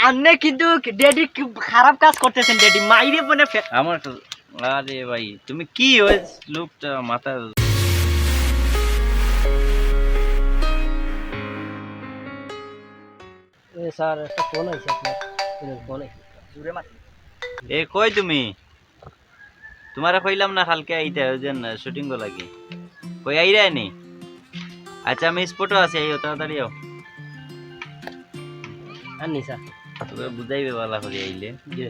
আপনি কিন্তু ড্যাডি খারাপ কাজ করতেছেন ড্যাডি মাইরে বনে আমার আরে ভাই তুমি কি ওই লোকটা মাথা স্যার একটা ফোন আছে আপনার ফোন আছে জুরে মারছে এ কই তুমি তোমারে কইলাম না কালকে আইতে ওইজন শুটিং গো লাগি কই আইরা নি আচ্ছা আমি স্পটও আছি আইও তাড়াতাড়ি আও আনি স্যার তোকে বুঝাইবে বালা করে আইলে জি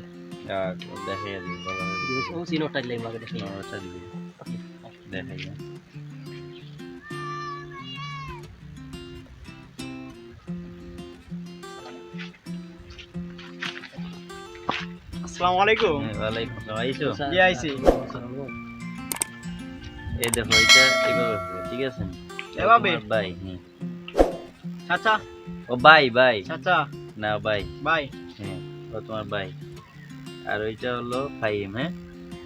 দেখাই দিবি বালা করে ও সিনোটা লাই মাগে দেখি ওটা দিবি দেখাই যা আসসালামু আলাইকুম ওয়ালাইকুম আসসালাম আইছো জি আইছি এই দেখো এটা এইভাবে হবে, ঠিক আছে এভাবে? তোমার ভাই চাচা ও ভাই ভাই চাচা না ভাই ভাই হ্যাঁ ও তোমার ভাই আর ওইটা হলো ফাহিম হ্যাঁ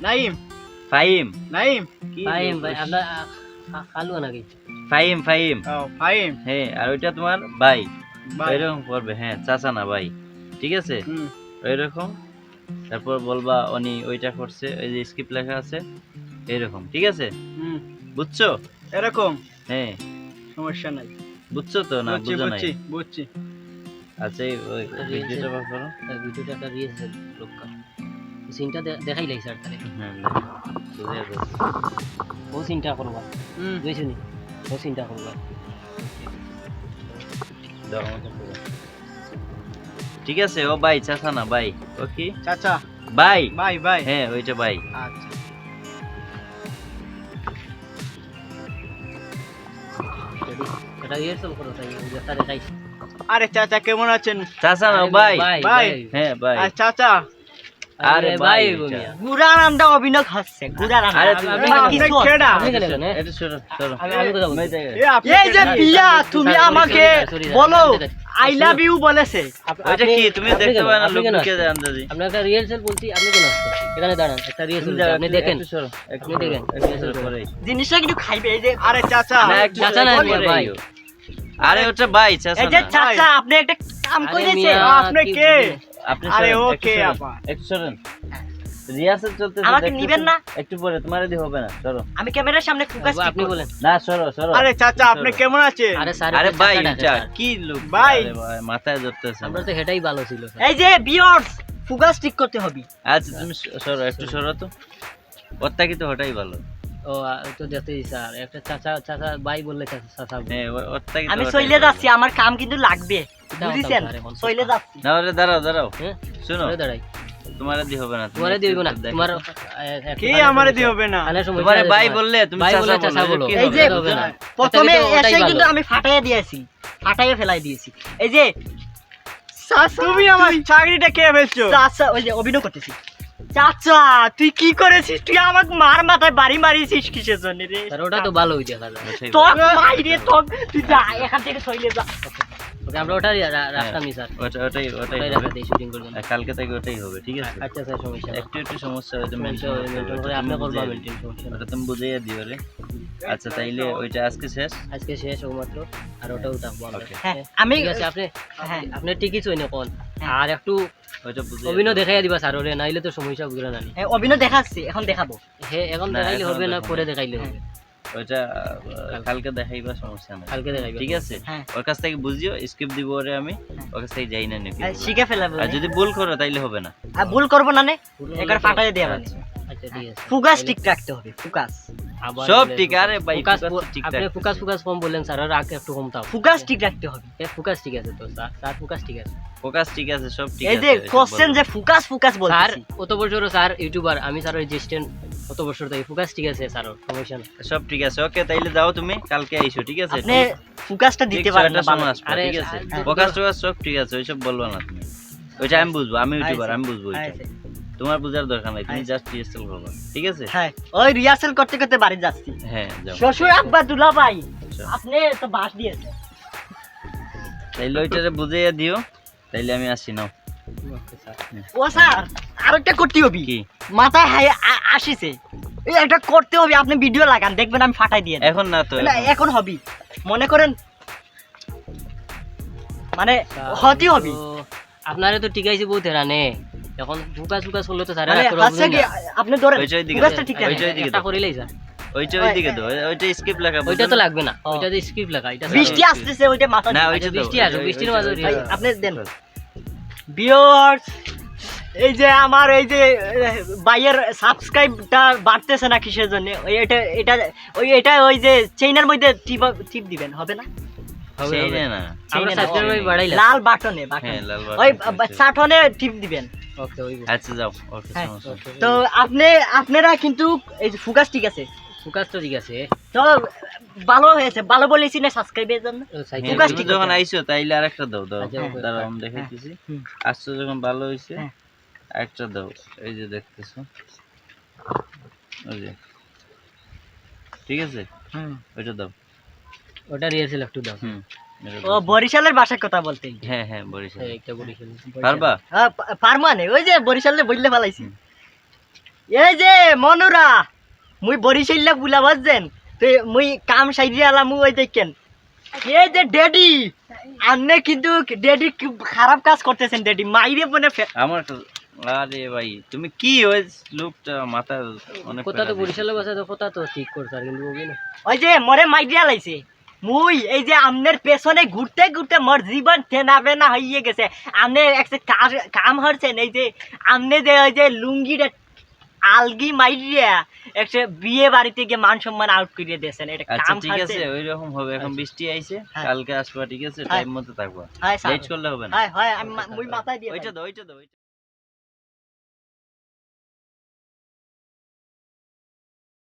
নাইম ফাহিম নাইম কি ফাহিম ভাই বলছিস? আপনার খালু নাকি ফাহিম ফাহিম ও ফাহিম হ্যাঁ আর ওইটা তোমার ভাই ভাই এরকম করবে হ্যাঁ চাচা না ভাই ঠিক আছে হুম ওইরকম তারপর বলবা উনি ওইটা করছে ওই যে স্ক্রিপ্ট লেখা আছে এরকম ঠিক আছে হুম বুঝছো এরকম হ্যাঁ সমস্যা নাই বুঝছো তো না বুঝছি বুঝো নাই বুঝছি বুঝছি আচ্ছা ওই ভিডিওটা বার করো ভিডিওটা একটা রিয়েছে লোকটা সিনটা দেখাই লাই স্যার তাহলে হ্যাঁ বুঝে যাবে ও সিনটা করবা হুম বুঝছো নি ও সিনটা করবা দাও আমাকে পুরো। ঠিক আছে ও ভাই চাচা না ভাই ও কি চাচা ভাই ভাই ভাই হ্যাঁ ওইটা ভাই আচ্ছা এটা রিয়েছে করো তাই যেটা দেখাই আরে চাচা কেমন আছেন চাচা না ভাই ভাই। হ্যাঁ ভাই আর চাচা আরে ভাই ওইটা। গুড়া রান্দা অভিনয় খাচ্ছে গুড়া রান্দা আরে আপনি কেডা আপনি কেন জানেন এটা সরো সরো আমি কথা বলছি এই যে পিয়া তুমি আমাকে বলো আই লাভ ইউ বলেছে ওইটা কি তুমি দেখতে পাও না লোক কে আন্দাজি আপনি একটা রিয়েলসেল বলছি আপনি কেন আসছেন এখানে দাঁড়ান একটা রিয়েলসেল আপনি দেখেন আপনি দেখেন রিয়েলসেল করে জিনিসটা কিন্তু খাইবে এই যে আরে চাচা না একটু চাচা না, পরে ভাই। আইও। আরে ওটা ভাই চাচা এই যে না চাচা আপনি একটা কাম আরে করেছে মিয়া, আপনি কি কে বলেন? আপনি আরে সরেন, ওকে একটু সরেন, আপা। একটু সরেন রিহার্সাল চলতেছে আমাকে দেখতেছেন? নিবেন না? একটু পরে তোমার দিয়ে হবে না সরো আমি ক্যামেরার সামনে ফোকাস আপনি বলেন না সরো সরো আরে চাচা আপনি কেমন আছেন আরে স্যার আরে ভাই চাচা এটা ডাকে, কি লোক ভাই। আরে ভাই মাথায় ধরতেছে আমরা না। তো হেটাই ভালো ছিল স্যার এই যে ভিউয়ার্স ফোকাস ঠিক করতে হবে আচ্ছা তুমি সরো একটু সরো তো ওরটা কি তো ওটাই ভালো ও তো দেখতেই স্যার একটা চাচা চাচা ভাই বললে চাচা চাচা বলে। হ্যাঁ ওরটা কি তো আমি ওটাই চলে ভালো। যাচ্ছি আমার কাম কিন্তু লাগবে দাও, বুঝিছেন দাও, এখন চলে যাচ্ছি না ওরে দাঁড়াও দাঁড়াও হ্যাঁ শুনো ঘুরে দাঁড়াই তোমার দিয়ে হবে না তুমি তোমারে দিব না দেখো। তোমার কে আমারে দিয়ে হবে না খানের সময় তোমারে ভাই বললে তুমি ভাই বললে চাচা চাচা বলো বলো। কি এই হবে? যে এটা হবে না। প্রথমে তো ওটাই এসে ভালো। কিন্তু আমি ফাটাইয়া দিয়েছি ফাটাইয়া ফেলাই দিয়েছি এই যে তুমি আমার চাকরিটা কে ফেলছো চাচা ওই যে অভিনয় করতেছি চাচা তুই কি করেছিস তুই আমাকে মার মাথায় বাড়ি মারিয়েছিস কিসের জন্য রে স্যার ওটা তো ভালোই দেখা যায় ওটাই তোর ভালো। মাইরে তোর তুই যা এখান থেকে চলে যা ওকে আমরা ওটাই রাখতামই স্যার ওটাই ওটাই হবে রাখা দিই শুটিং করবেন আর কালকে থেকে ওটাই হবে ঠিক আছে আচ্ছা স্যার সমস্যা নেই। একটু একটু সমস্যা হয়তো মেনটেন করে আপনি করবা মেনটেন সমস্যা নেই। ওটা তুমি বুঝাইয়া দিও রে আচ্ছা তাইলে ওইটা আজকে শেষ আজকে শেষ মাত্র আর ওটাও থাকবো আমরা। Okay. হ্যাঁ, আমি ঠিক আছে আপনি হ্যাঁ আপনি ঠিকই চই না কোন আর একটু ওইটা বুঝাইয়া অভিনয় দেখাইয়া দিবা স্যার ওরে নাইলে তো সমস্যা বুঝলে না হ্যাঁ, অভিনয় দেখাচ্ছি এখন দেখাবো হে এখন না, দেখাইলে এখন হবে না দেখাবো পরে না। দেখাইলে হবে ওইটা কালকে দেখাইবা সমস্যা নাই কালকে দেখাইবে ঠিক আছে হ্যাঁ। ওর কাছ থেকে বুঝিও স্ক্রিপ্ট দিব ওরে আমি ওর কাছ থেকে যাই না নাকি শিখে ফেলাবো আর যদি ভুল করো তাইলে হবে না আর ভুল করবো না নে ভুল একবার হলে ফাটাই দেয়া মানে আচ্ছা। আচ্ছা ঠিক আছে ফোকাস ঠিক রাখতে হবে ফোকাস আবার সব বলে ঠিক আরে ভাই ফোকাস focus তো ঠিকঠাক আপনি আছে। ফোকাস কম বললেন স্যার আর আগে একটু কমতাম ফোকাস ঠিক রাখতে হবে ফোকাস ঠিক আছে তো স্যার স্যার ফোকাস ঠিক আছে ফোকাস ঠিক আছে সব ঠিক এই আছে যে এসব কোশ্চেন বলবো যে ফোকাস ফোকাস স্যার বলতেছি অত বছর স্যার ইউটিউবার আমি স্যার রেজিস্ট্যান্ট অত বছর থেকে ফোকাস ঠিক আছে স্যার সমস্যা নেই না। সব ঠিক আছে ওকে তাইলে যাও তুমি কালকে আইসো ঠিক আছে আপনি ফোকাসটা দিতে পারেন না ভালো। আরে, ঠিক আছে আর- ফোকাস টোকাস সব ঠিক আছে ওইসব বলবো না তুমি ওইটা আমি বুঝবো আমি ইউটিউবার আমি বুঝবো ওইটা আচ্ছা, তোমার বুঝার দরকার নাই তুমি আচ্ছা। জাস্ট রিহার্সাল করবা ঠিক আছে হ্যাঁ ওই রিহার্সাল করতে করতে বাড়ি যাচ্ছি হ্যাঁ যাও শ্বশুর আব্বা দুলা ভাই আচ্ছা। আপনি তো বাস দিয়েছে তাইলে ওইটারে বুঝাইয়া দিও তাইলে আমি আসি নাও ও স্যার আরেকটা করতে হবে কি মাথায় হাই আসিছে এই একটা করতে হবে আপনি ভিডিও লাগান দেখবেন আমি ফাটাই দিয়ে দেব। এখন না তো না এখন হবি মনে করেন মানে হতি হবি আপনারে তো টিকাইছি বহুত হেরানে এখন ফুকা সুকা চললে তো সারা মানে হাসছে কি আপনি ধরেন ওইটাই দিকে ফুকাসটা ঠিক ওইটাই আছে দিকে একটা করিলেই স্যার ওইটা ওইদিকে দাও ওইটা স্কিপ লেখা ওইটা তো লাগবে না ওইটা তো স্ক্রিপ্ট লেখা এটা বৃষ্টি আসতেছে ওইটা মাথা না দিয়ে। ওইটা বৃষ্টি আছে বৃষ্টির মাঝে ভাই, আপনি দেন ভিউয়ার্স এই যে আমার এই যে বাইয়ের সাবস্ক্রাইবটা বাড়তেছে না কিসের জন্য ওই এটা ওই যে চেইনের মধ্যে টিপ দিবেন হবে না হবে সেই হবে। না আমরা চেইনে না, সাবস্ক্রাইব বাড়াইলাম লাল বাটনে হ্যাঁ লাল ওই বাটন চাটনে টিপ দিবেন ওকে ওই আচ্ছা যাও ওকে হ্যাঁ। সমস্যা নেই। তো আপনারা কিন্তু এই যে ফুকাস ঠিক আছে ফুকাস তো ঠিক আছে তো ভালো হয়েছে ভালো বলেছি না সাবস্ক্রাইবের জন্য সাইকেল হ্যাঁ, ফুকাস তুমি ঠিক যখন আছে। আইছো তাইলে আরেকটা দাও দাও আচ্ছা, ওকে। দাঁড়াও আমি দেখাইতেছি হুম। আসছো যখন ভালো হইছে হ্যাঁ। একটা দাও এই যে দেখতেছো ওই যে ঠিক আছে হুম। ওইটা দাও ওটা রিহার্সাল একটু দাও হুম এটা ও দাও। বরিশালের ভাষার কথা বলতে হ্যাঁ হ্যাঁ বরিশাল এই একটা বড়ি খেলি পারবা পারমানে ওই যে বরিশালে বললে ফেলাইছি এই যে মনুরা মুই বরিশাল্লা বুলা বাজছেন তো মুই কাম সাইডে আলাম ওই দেখেন এই যে ড্যাডি আপনি কিন্তু ড্যাডি খারাপ কাজ করতেছেন ড্যাডি মাইরে বনে আমার তো আরে ভাই তুমি কি ওই লোকটা মাথা অনেক কথা তো প্যারা বরিশালের ভাষা তো কথা তো ঠিক করছে আর কিন্তু ওকে না ওই যে মরে মাইরে আলাইছে মুই এই যে আমনের পেছনে ঘুরতে ঘুরতে মোর জীবন টেনাবে না হইয়ে গেছে আমনে একটা কাম হরছেন এই যে আমনে যে ওই যে লুঙ্গিটা আলগি মাইরিয়া একটা বিয়ে বাড়িতে গিয়ে মান সম্মান আউট করিয়ে দিয়েছেন এটা আচ্ছা কাম ঠিক আছে হরছেন। ওই রকম হবে এখন বৃষ্টি আইছে হ্যাঁ। কালকে আসবা ঠিক আছে হ্যাঁ। টাইম মতো থাকবা হয় স্যার লেট করলে হবে না হয় হয় আমি মুই মাথায় দিয়ে ওইটা দাও ওইটা দাও